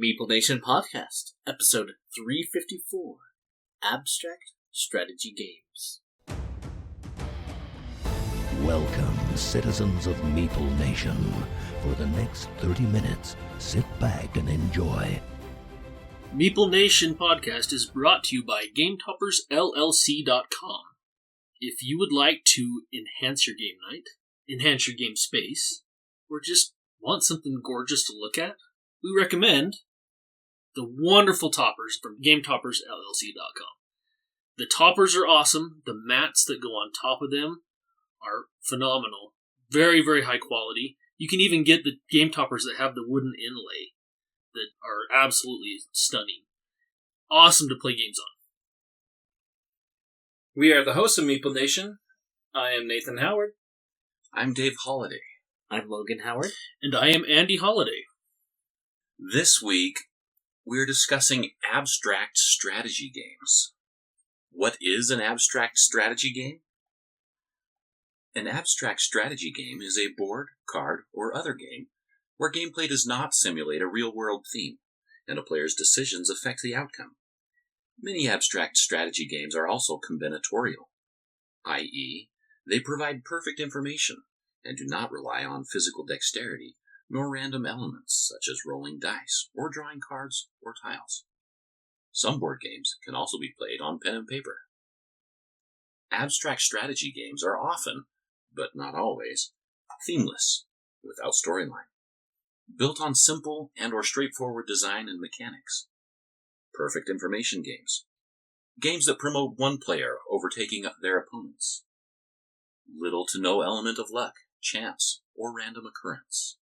Meeple Nation Podcast, episode 354, Abstract Strategy Games. Welcome, citizens of Meeple Nation. For the next 30 minutes, sit back and enjoy. Meeple Nation Podcast is brought to you by GameToppersLLC.com. If you would like to enhance your game night, enhance your game space, or just want something gorgeous to look at, we recommend the wonderful toppers from GameToppersLLC.com. The toppers are awesome. The mats that go on top of them are phenomenal. Very, very high quality. You can even get the game toppers that have the wooden inlay that are absolutely stunning. Awesome to play games on. We are the hosts of Meeple Nation. I am Nathan Howard. I'm Dave Holliday. I'm Logan Howard. And I am Andy Holliday. This week, we're discussing abstract strategy games. What is an abstract strategy game? An abstract strategy game is a board, card, or other game where gameplay does not simulate a real-world theme, and a player's decisions affect the outcome. Many abstract strategy games are also combinatorial, i.e., they provide perfect information and do not rely on physical dexterity nor random elements such as rolling dice or drawing cards or tiles. Some board games can also be played on pen and paper. Abstract strategy games are often, but not always, themeless, without storyline, built on simple and or straightforward design and mechanics. Perfect information games. Games that promote one player overtaking their opponents. Little to no element of luck, chance, or random occurrence.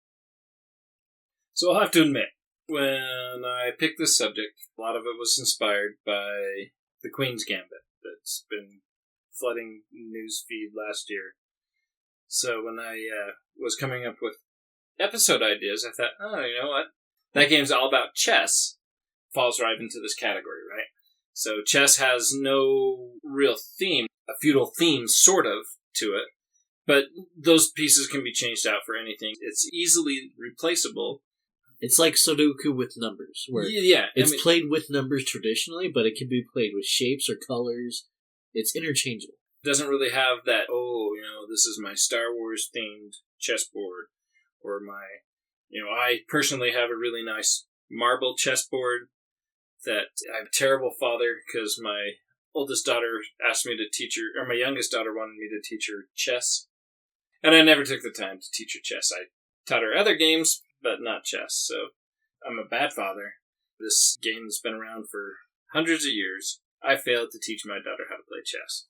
So I'll have to admit, when I picked this subject, a lot of it was inspired by the Queen's Gambit that's been flooding news feed last year. So when I was coming up with episode ideas, I thought, oh, you know what? That game's all about chess. Falls right into this category, right? So chess has no real theme, a feudal theme sort of to it, but those pieces can be changed out for anything. It's easily replaceable. It's like Sudoku with numbers, where it's played with numbers traditionally, but it can be played with shapes or colors. It's interchangeable. It doesn't really have that, this is my Star Wars themed chessboard, or I personally have a really nice marble chessboard that I have a terrible father because my oldest daughter asked me to teach her, or my youngest daughter wanted me to teach her chess, and I never took the time to teach her chess. I taught her other games, but not chess, so I'm a bad father. This game has been around for hundreds of years. I failed to teach my daughter how to play chess.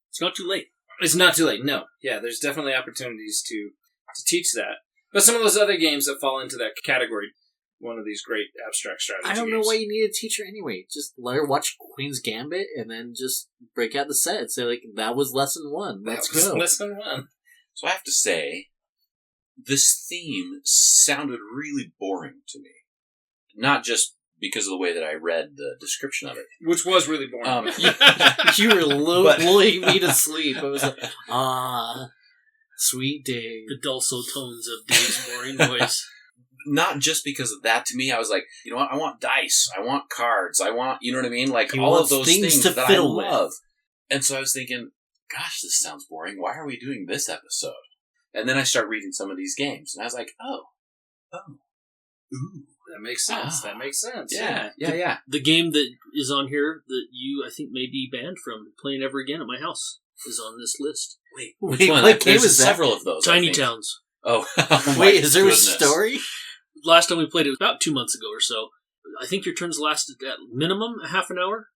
It's not too late. It's not too late, no. Yeah, there's definitely opportunities to teach that. But some of those other games that fall into that category, one of these great abstract strategy games. I don't know why you need a teacher anyway. Just let her watch Queen's Gambit and then just break out the set and say, that was lesson one. Let's go. Lesson one. So I have to say, this theme sounded really boring to me. Not just because of the way that I read the description of it. Which was really boring. You were lulling me to sleep. I was like, sweet Dave. The dulcet tones of Dave's boring voice. Not just because of that. To me, I was like, you know what? I want dice. I want cards. I want, you know what I mean? Like, he all of those things to that fiddle I love. with. And so I was thinking, gosh, this sounds boring. Why are we doing this episode? And then I start reading some of these games. And I was like, ooh. That makes sense. That makes sense. Yeah. The game that is on here that you, I think, may be banned from playing ever again at my house is on this list. Wait, which one? What game There's is that? Several of those. Tiny Towns. Oh, wait, is there a story? Last time we played it was about 2 months ago or so. I think your turns lasted at minimum a half an hour.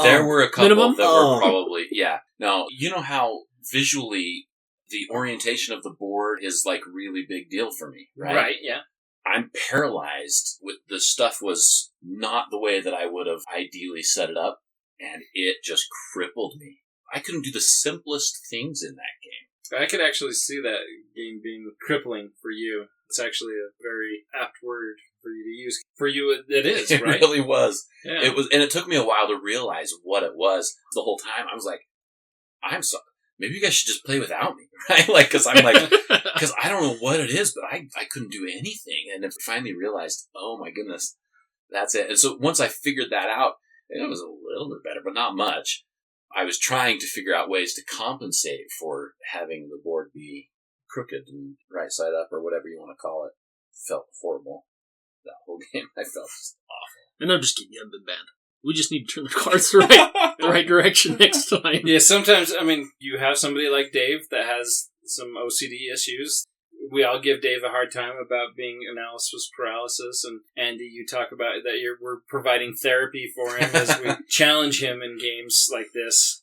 There were a couple minimum? that were probably, No, you know how visually the orientation of the board is like really big deal for me, right? Right, yeah. I'm paralyzed with the stuff was not the way that I would have ideally set it up, and it just crippled me. I couldn't do the simplest things in that game. I could actually see that game being crippling for you. It's actually a very apt word for you to use. For you, it is, right? It really was. Yeah. It was, and it took me a while to realize what it was. The whole time, I was like, maybe you guys should just play without me, right? Like, because I'm like, because I don't know what it is, but I couldn't do anything. And I finally realized, oh my goodness, that's it. And so once I figured that out, it was a little bit better, but not much. I was trying to figure out ways to compensate for having the board be crooked and right side up or whatever you want to call it. Felt horrible. That whole game, I felt just awful. And I'm just kidding, you haven't been banned. We just need to turn the cards the right direction next time. Yeah, sometimes, I mean, you have somebody like Dave that has some OCD issues. We all give Dave a hard time about being analysis paralysis, and Andy, you talk about that we're providing therapy for him as we challenge him in games like this.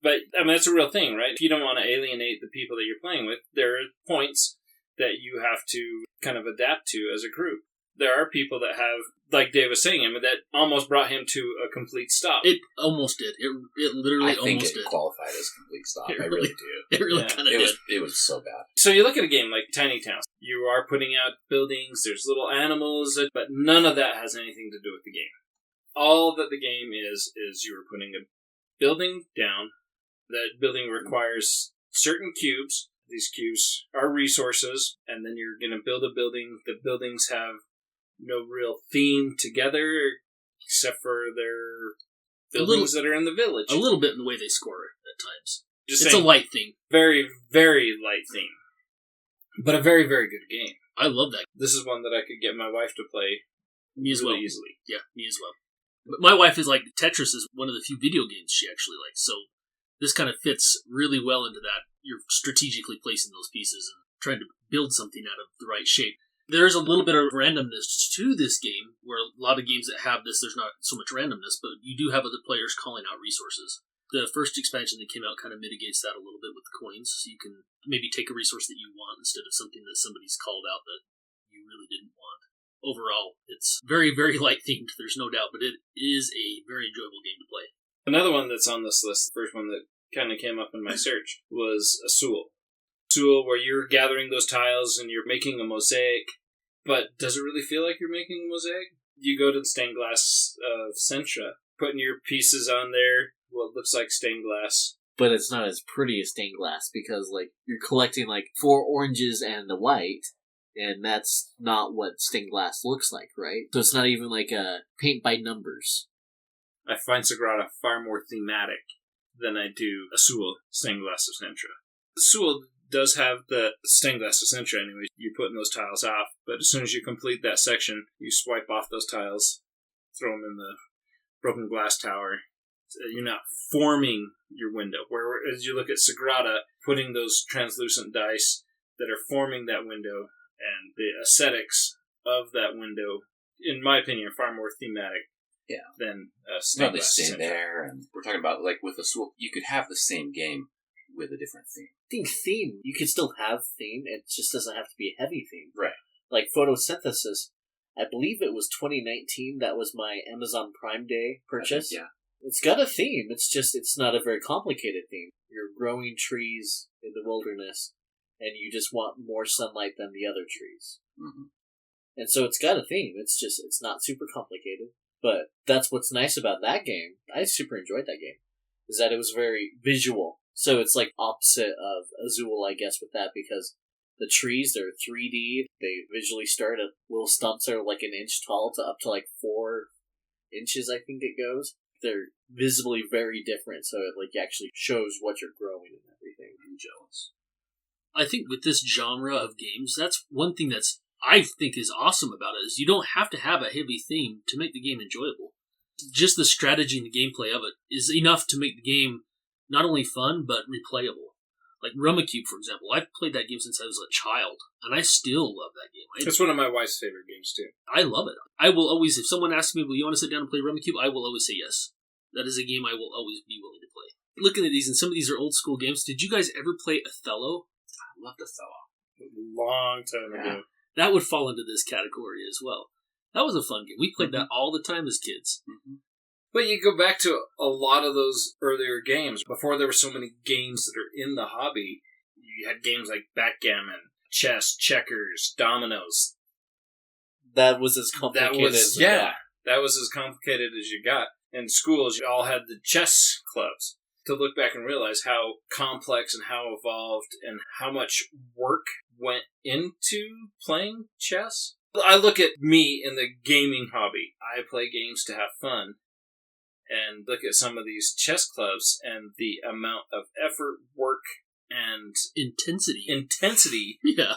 But, I mean, that's a real thing, right? If you don't want to alienate the people that you're playing with, there are points that you have to kind of adapt to as a group. There are people that have, like Dave was saying, I mean, that almost brought him to a complete stop. It almost did. It literally almost did. I think it qualified as a complete stop. I really do. It really kind of did. It was so bad. So you look at a game like Tiny Towns. You are putting out buildings, there's little animals, but none of that has anything to do with the game. All that the game is you are putting a building down. That building requires certain cubes. These cubes are resources, and then you're going to build a building. The buildings have no real theme together, except for their buildings that are in the village. A little bit in the way they score it at times. Just it's a light theme. Very, very light theme. But a very, very good game. I love that. This is one that I could get my wife to play me as really well. easily. Yeah, me as well. But my wife is like, Tetris is one of the few video games she actually likes, so this kind of fits really well into that. You're strategically placing those pieces and trying to build something out of the right shape. There's a little bit of randomness to this game, where a lot of games that have this, there's not so much randomness, but you do have other players calling out resources. The first expansion that came out kind of mitigates that a little bit with the coins, so you can maybe take a resource that you want instead of something that somebody's called out that you really didn't want. Overall, it's very, very light themed, there's no doubt, but it is a very enjoyable game to play. Another one that's on this list, the first one that kind of came up in my search, was Azul. Azul, where you're gathering those tiles and you're making a mosaic, but does it really feel like you're making a mosaic? You go to the stained glass of Sentra, putting your pieces on there, what looks like stained glass. But it's not as pretty as stained glass, because like you're collecting like 4 oranges and a white, and that's not what stained glass looks like, right? So it's not even like a paint by numbers. I find Sagrada far more thematic than I do Azul, stained glass of Sentra. Azul does have the stained glass of Sentra anyway. You're putting those tiles off, but as soon as you complete that section, you swipe off those tiles, throw them in the broken glass tower. You're not forming your window. Whereas you look at Sagrada, putting those translucent dice that are forming that window, and the aesthetics of that window, in my opinion, are far more thematic. Yeah. Than stained glass. They stay there, and we're talking about, like, with Azul, you could have the same game with a different theme. I think theme, you can still have theme, it just doesn't have to be a heavy theme. Right. Like Photosynthesis, I believe it was 2019, that was my Amazon Prime Day purchase. Yeah. It's got a theme, it's not a very complicated theme. You're growing trees in the wilderness, and you just want more sunlight than the other trees. Mm-hmm. And so it's got a theme, it's not super complicated. But that's what's nice about that game. I super enjoyed that game. Is that it was very visual. So it's like opposite of Azul, I guess, with that, because the trees, they're 3D. They visually start at little stumps that are like an inch tall to up to like 4 inches, I think it goes. They're visibly very different, so it like actually shows what you're growing and everything. I'm jealous. I think with this genre of games, that's one thing that's I think is awesome about it, is you don't have to have a heavy theme to make the game enjoyable. Just the strategy and the gameplay of it is enough to make the game not only fun, but replayable. Like Rummikub, for example. I've played that game since I was a child, and I still love that game. It's one of my wife's favorite games, too. I love it. I will always, if someone asks me, will you want to sit down and play Rummikub? I will always say yes. That is a game I will always be willing to play. Looking at these, and some of these are old school games, did you guys ever play Othello? I loved Othello. Long time ago. That would fall into this category as well. That was a fun game. We played that all the time as kids. Mm-hmm. But you go back to a lot of those earlier games. Before there were so many games that are in the hobby, you had games like backgammon, chess, checkers, dominoes. That was as complicated as it got. That was as complicated as you got. In schools, you all had the chess clubs. to look back and realize how complex and how evolved and how much work went into playing chess. I look at me in the gaming hobby. I play games to have fun. And look at some of these chess clubs and the amount of effort, work, and intensity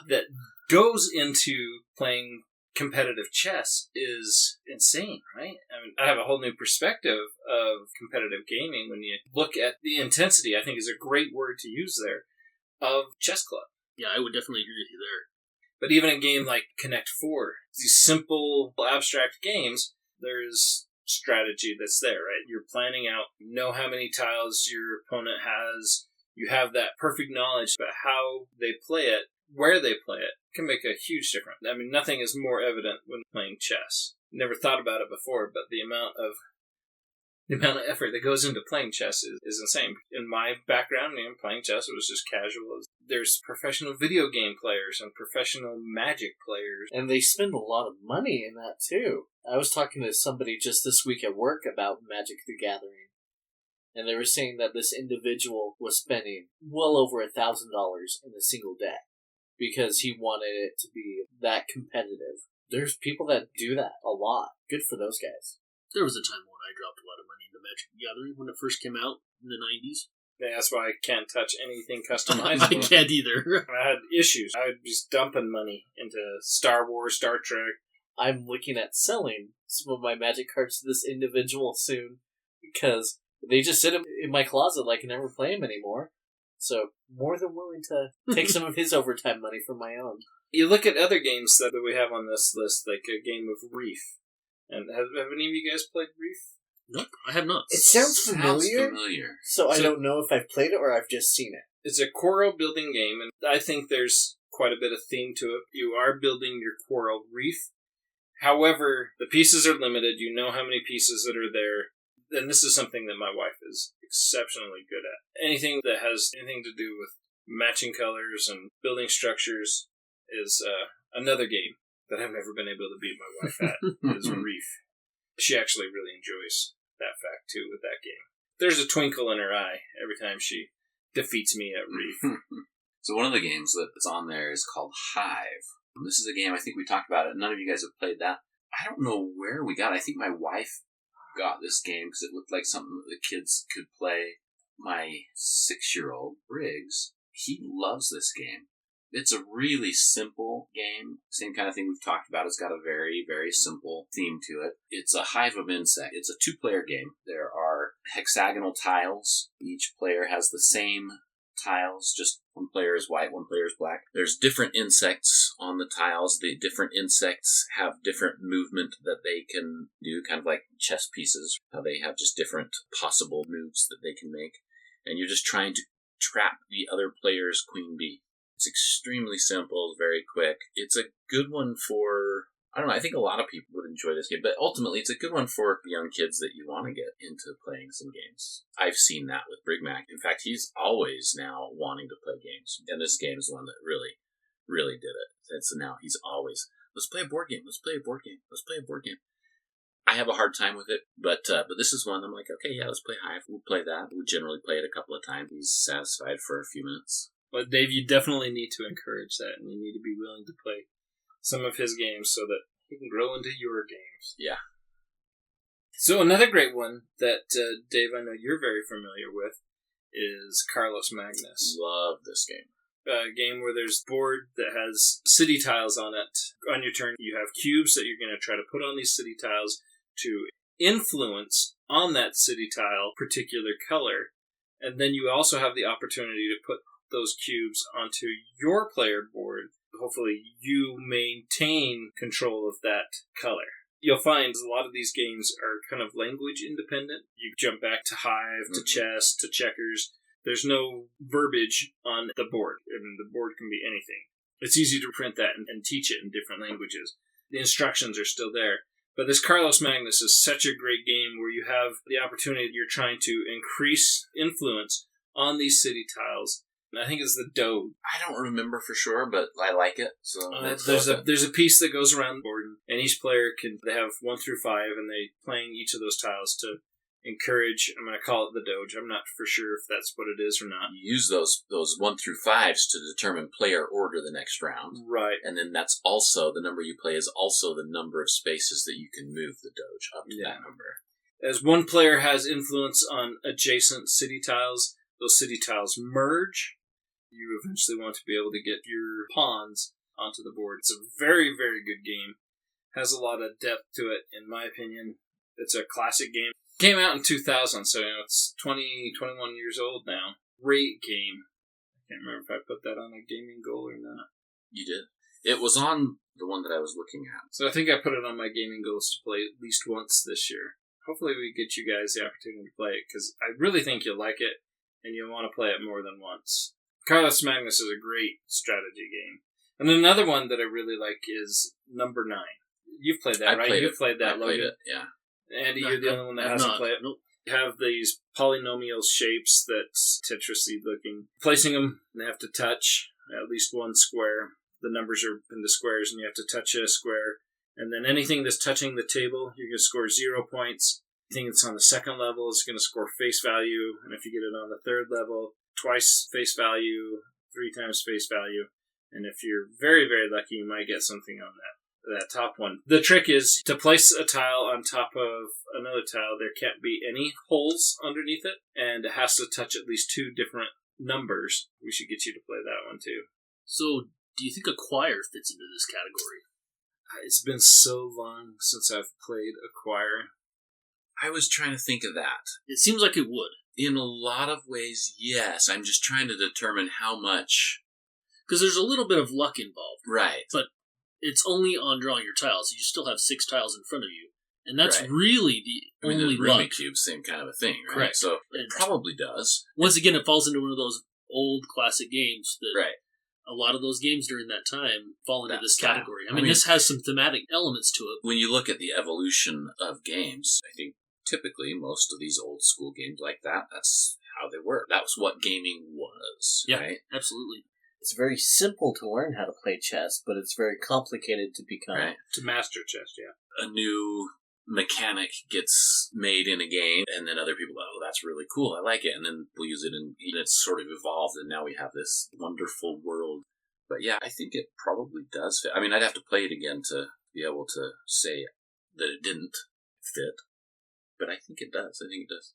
that goes into playing competitive chess is insane, right? I mean, I have a whole new perspective of competitive gaming when you look at the intensity, I think is a great word to use there, of chess club. Yeah, I would definitely agree with you there. But even a game like Connect 4, these simple, abstract games, there's strategy that's there, right? You're planning out, you know how many tiles your opponent has, you have that perfect knowledge about how they play it, where they play it, can make a huge difference. I mean, nothing is more evident when playing chess. Never thought about it before, but the amount of effort that goes into playing chess is insane. In my background, playing chess, it was just casual. There's professional video game players and professional Magic players. And they spend a lot of money in that, too. I was talking to somebody just this week at work about Magic the Gathering. And they were saying that this individual was spending well over $1,000 in a single deck because he wanted it to be that competitive. There's people that do that a lot. Good for those guys. There was a time when I dropped a lot of money into Magic the Gathering when it first came out in the 90s. Yeah, that's why I can't touch anything customizable. I can't either. I had issues. I would be dumping money into Star Wars, Star Trek. I'm looking at selling some of my Magic cards to this individual soon because they just sit in my closet like I never play them anymore. So, more than willing to take some of his overtime money for my own. You look at other games that we have on this list, like a game of Reef. And have any of you guys played Reef? Nope, I have not. It sounds familiar. So I don't know if I've played it or I've just seen it. It's a quarrel building game, and I think there's quite a bit of theme to it. You are building your quarrel reef. However, the pieces are limited. You know how many pieces that are there. And this is something that my wife is exceptionally good at. Anything that has anything to do with matching colors and building structures is another game that I've never been able to beat my wife at, is Reef. She actually really enjoys that fact, too, with that game. There's a twinkle in her eye every time she defeats me at Reef. So one of the games that's on there is called Hive. This is a game, I think we talked about it. None of you guys have played that. I don't know where we got it. I think my wife got this game because it looked like something that the kids could play. My 6-year-old, Briggs, he loves this game. It's a really simple game. Same kind of thing we've talked about. It's got a very, very simple theme to it. It's a hive of insects. It's a 2-player game. There are hexagonal tiles. Each player has the same tiles, just one player is white, one player is black. There's different insects on the tiles. The different insects have different movement that they can do, kind of like chess pieces, how they have just different possible moves that they can make. And you're just trying to trap the other player's queen bee. It's extremely simple, very quick. It's a good one for, I don't know, I think a lot of people would enjoy this game, but ultimately it's a good one for young kids that you want to get into playing some games. I've seen that with Brigmac. In fact, he's always now wanting to play games, and this game is one that really, really did it. And so now he's always, let's play a board game, let's play a board game, let's play a board game. I have a hard time with it, but this is one I'm like, okay, yeah, let's play Hive. We'll play that. We generally play it a couple of times. He's satisfied for a few minutes. But Dave, you definitely need to encourage that, and you need to be willing to play some of his games so that he can grow into your games. Yeah. So another great one that, Dave, I know you're very familiar with is Carlos Magnus. Love this game. A game where there's a board that has city tiles on it. On your turn, you have cubes that you're going to try to put on these city tiles to influence on that city tile particular color. And then you also have the opportunity to put those cubes onto your player board. Hopefully you maintain control of that color. You'll find a lot of these games are kind of language independent. You jump back to Hive, to chess, to checkers. There's no verbiage on the board. I mean, the board can be anything. It's easy to print that and teach it in different languages. The instructions are still there. But this Carlos Magnus is such a great game where you have the opportunity, you're trying to increase influence on these city tiles. And I think it's the Dode. I don't remember for sure, but I like it. So there's a piece that goes around the board, and each player they have 1 through 5, and they playing each of those tiles to encourage, I'm going to call it the Doge. I'm not for sure if that's what it is or not. You use those 1 through 5s to determine player order the next round. Right. And then that's also, the number you play is also the number of spaces that you can move the Doge up to that number. As one player has influence on adjacent city tiles, those city tiles merge. You eventually want to be able to get your pawns onto the board. It's a very, very good game. Has a lot of depth to it, in my opinion. It's a classic game. Came out in 2000, so it's 21 years old now. Great game. I can't remember if I put that on a gaming goal or not. You did. It was on the one that I was looking at. So I think I put it on my gaming goals to play at least once this year. Hopefully we get you guys the opportunity to play it, because I really think you'll like it, and you'll want to play it more than once. Carlos Magnus is a great strategy game. And another one that I really like is Number 9. You've played that, right? You've played that, Logan. I played it, yeah. Andy, you're the only one that hasn't played it. Nope. You have these polynomial shapes that's Tetris-y looking. Placing them, they have to touch at least one square. The numbers are in the squares, and you have to touch a square. And then anything that's touching the table, you're going to score 0 points. Anything that's on the second level is going to score face value. And if you get it on the third level, twice face value, 3 times face value. And if you're very, very lucky, you might get something on that top one. The trick is to place a tile on top of another tile. There can't be any holes underneath it, and it has to touch at least 2 different numbers. We should get you to play that one too. So, do you think Acquire fits into this category? It's been so long since I've played Acquire. I was trying to think of that. It seems like it would. In a lot of ways, yes. I'm just trying to determine how much. Because there's a little bit of luck involved. Right. But it's only on drawing your tiles. You still have 6 tiles in front of you. And that's really the only the luck. Rubik's Cube, same kind of a thing, right? Correct. So it probably does. Once again, it falls into one of those old classic games that Right. a lot of those games during that time fall into this style. category. I mean, this has some thematic elements to it. When you look at the evolution of games, I think typically most of these old school games like that, that's how they work. That was what gaming was, right? Absolutely. It's very simple to learn how to play chess, but it's very complicated to become. Right. To master chess, yeah. A new mechanic gets made in a game, and then other people go, oh, that's really cool, I like it, and then we'll use it, and it's sort of evolved, and now we have this wonderful world. But yeah, I think it probably does fit. I mean, I'd have to play it again to be able to say that it didn't fit, but I think it does. I think it does.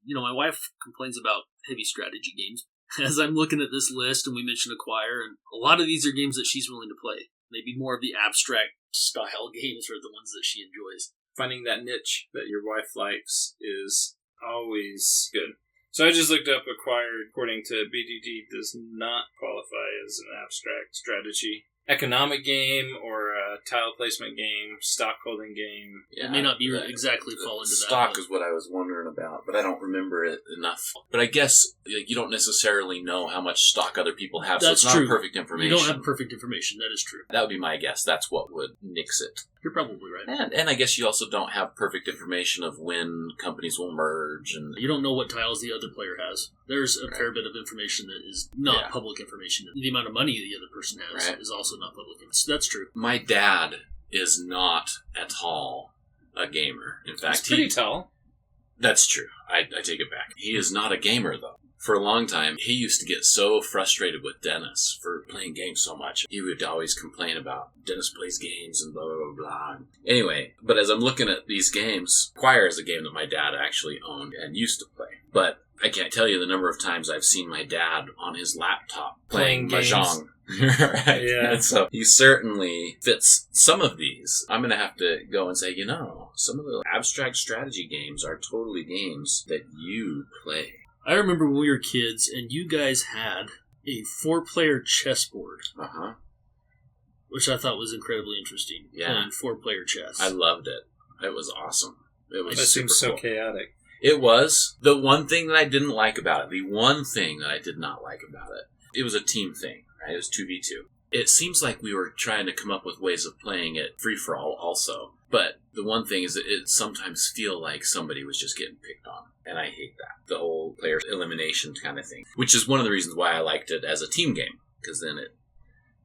You know, my wife complains about heavy strategy games. As I'm looking at this list, and we mentioned Acquire, and a lot of these are games that she's willing to play. Maybe more of the abstract style games are the ones that she enjoys. Finding that niche that your wife likes is always good. So I just looked up Acquire. According to BDD, does not qualify as an abstract strategy. Economic game or a tile placement game, stock holding game. Yeah, it may not be exactly fall into that. Stock is what I was wondering about, but I don't remember it enough. But I guess you don't necessarily know how much stock other people have, so it's not perfect information. You don't have perfect information, that is true. That would be my guess. That's what would nix it. You're probably right. And I guess you also don't have perfect information of when companies will merge. And you don't know what tiles the other player has. There's a fair bit of information that is not public information. The amount of money the other person has is also not public information. That's true. My dad is not at all a gamer. In fact, he's pretty tall. That's true. I take it back. He is not a gamer, though. For a long time, he used to get so frustrated with Dennis for playing games so much. He would always complain about Dennis plays games and blah, blah, blah, blah. Anyway, but as I'm looking at these games, Acquire is a game that my dad actually owned and used to play. But I can't tell you the number of times I've seen my dad on his laptop playing Mahjong. Right. Yeah. And so he certainly fits some of these. I'm going to have to go and say, some of the abstract strategy games are totally games that you play. I remember when we were kids and you guys had a 4-player chessboard. Uh-huh. Which I thought was incredibly interesting. Yeah. Playing 4-player chess. I loved it. It was awesome. It was That seems so cool. chaotic. It was. The one thing that I didn't like about it, the one thing that I did not like about it, it was a team thing, right? It was 2v2. It seems like we were trying to come up with ways of playing it free-for-all also. But the one thing is that it sometimes feel like somebody was just getting picked on. And I hate that. The whole player elimination kind of thing. Which is one of the reasons why I liked it as a team game. Because then it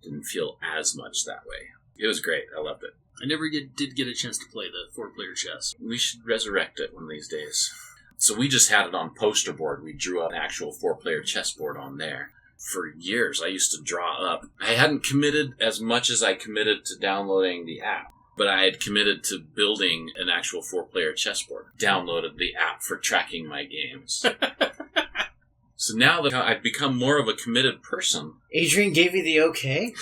didn't feel as much that way. It was great. I loved it. I never did get a chance to play the 4-player chess. We should resurrect it one of these days. So we just had it on poster board. We drew up an actual 4-player chessboard on there. For years, I used to draw up. I hadn't committed as much as I committed to downloading the app, but I had committed to building an actual 4-player chessboard. Downloaded the app for tracking my games. So now that I've become more of a committed person... Adrian gave you the okay?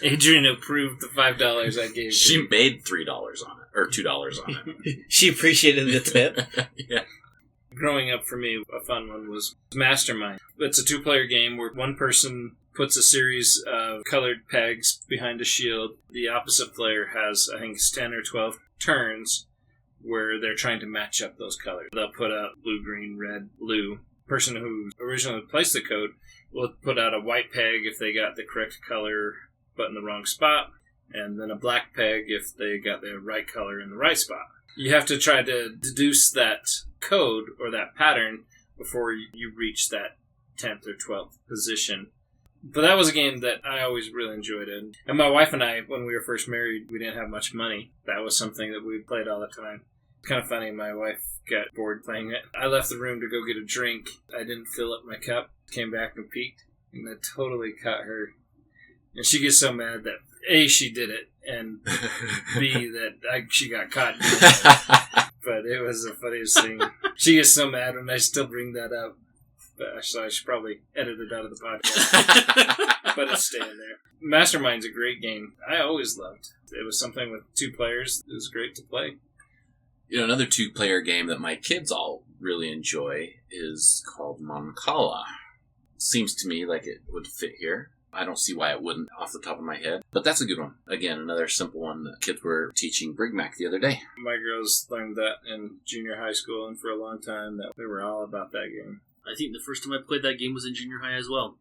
Adrian approved the $5 I gave. She made $3 on it, or $2 on it. She appreciated the tip. Yeah. Growing up for me, a fun one was Mastermind. It's a 2-player game where one person puts a series of colored pegs behind a shield. The opposite player has, I think, 10 or 12 turns where they're trying to match up those colors. They'll put out blue, green, red, blue. The person who originally placed the code will put out a white peg if they got the correct color but in the wrong spot, and then a black peg if they got the right color in the right spot. You have to try to deduce that code or that pattern before you reach that 10th or 12th position. But that was a game that I always really enjoyed. And my wife and I, when we were first married, we didn't have much money. That was something that we played all the time. It's kind of funny, my wife got bored playing it. I left the room to go get a drink. I didn't fill up my cup, came back and peeked, and that totally caught her. And she gets so mad that A, she did it, and B, that she got caught doing it. But it was the funniest thing. She gets so mad when I still bring that up. So I should probably edit it out of the podcast. But it's staying there. Mastermind's a great game. I always loved. It was something with 2 players. It was great to play. You know, another 2-player game that my kids all really enjoy is called Mancala. Seems to me like it would fit here. I don't see why it wouldn't off the top of my head. But that's a good one. Again, another simple one that kids were teaching Brigmac the other day. My girls learned that in junior high school, and for a long time that they were all about that game. I think the first time I played that game was in junior high as well.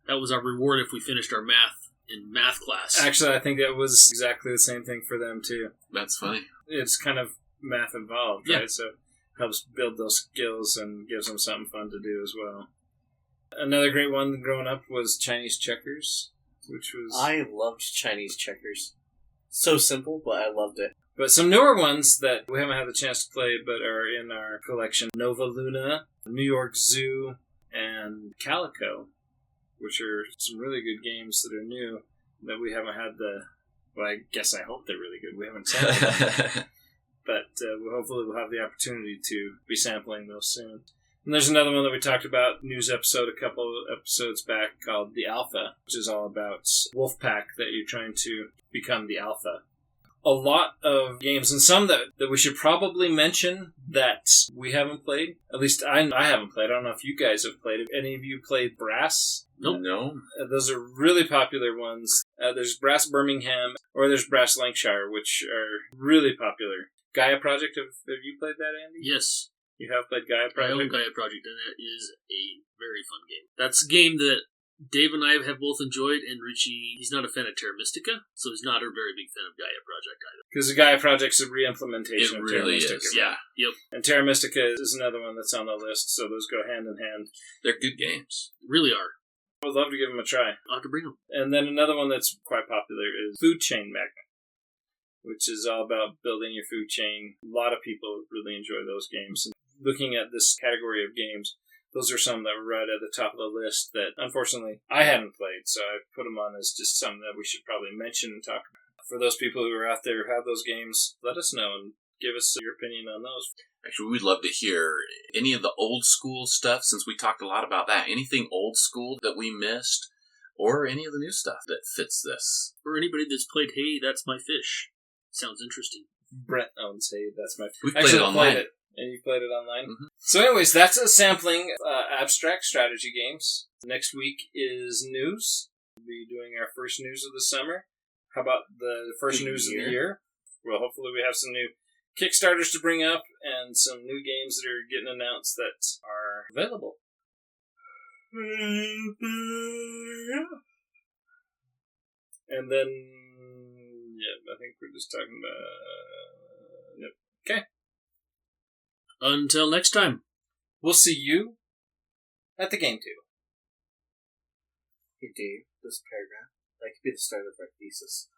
That was our reward if we finished our math in math class. Actually, I think that was exactly the same thing for them, too. That's funny. It's kind of math involved, yeah. Right? So it helps build those skills and gives them something fun to do as well. Another great one growing up was Chinese checkers, which was... I loved Chinese checkers. So simple, but I loved it. But some newer ones that we haven't had the chance to play but are in our collection. Nova Luna, New York Zoo, and Calico, which are some really good games that are new that we haven't had the... Well, I guess I hope they're really good. We haven't sampled them. But hopefully we'll have the opportunity to be sampling those soon. And there's another one that we talked about, news episode a couple of episodes back, called The Alpha, which is all about Wolfpack, that you're trying to become the Alpha. A lot of games, and some that we should probably mention that we haven't played. At least I haven't played. I don't know if you guys have played. Have any of you played Brass? Nope. No. Those are really popular ones. There's Brass Birmingham, or there's Brass Lancashire, which are really popular. Gaia Project, have you played that, Andy? Yes. You have played Gaia I Project? own Gaia Project, and it is a very fun game. That's a game that Dave and I have both enjoyed, and Richie, he's not a fan of Terra Mystica, so he's not a very big fan of Gaia Project either. Because the Gaia Project's a re-implementation of Terra really Mystica. is, Yeah, yep. And Terra Mystica is another one that's on the list, so those go hand in hand. They're good games. Really are. I would love to give them a try. I'll have to bring them. And then another one that's quite popular is Food Chain Magnet, which is all about building your food chain. A lot of people really enjoy those games. And looking at this category of games, those are some that were right at the top of the list that, unfortunately, I hadn't played, so I put them on as just something that we should probably mention and talk about. For those people who are out there who have those games, let us know and give us your opinion on those. Actually, we'd love to hear any of the old school stuff, since we talked a lot about that. Anything old school that we missed, or any of the new stuff that fits this. Or anybody that's played Hey, That's My Fish. Sounds interesting. Brent owns Hey, That's My... We've played it online. And you played it online? Mm-hmm. So anyways, that's a sampling abstract strategy games. Next week is news. We'll be doing our first news of the summer. How about the first news of the year? Well, hopefully we have some new Kickstarters to bring up and some new games that are getting announced that are available. And then, I think we're just talking about... Okay. Until next time. We'll see you at the game table. Hey Dave, this paragraph, That could be the start of our thesis.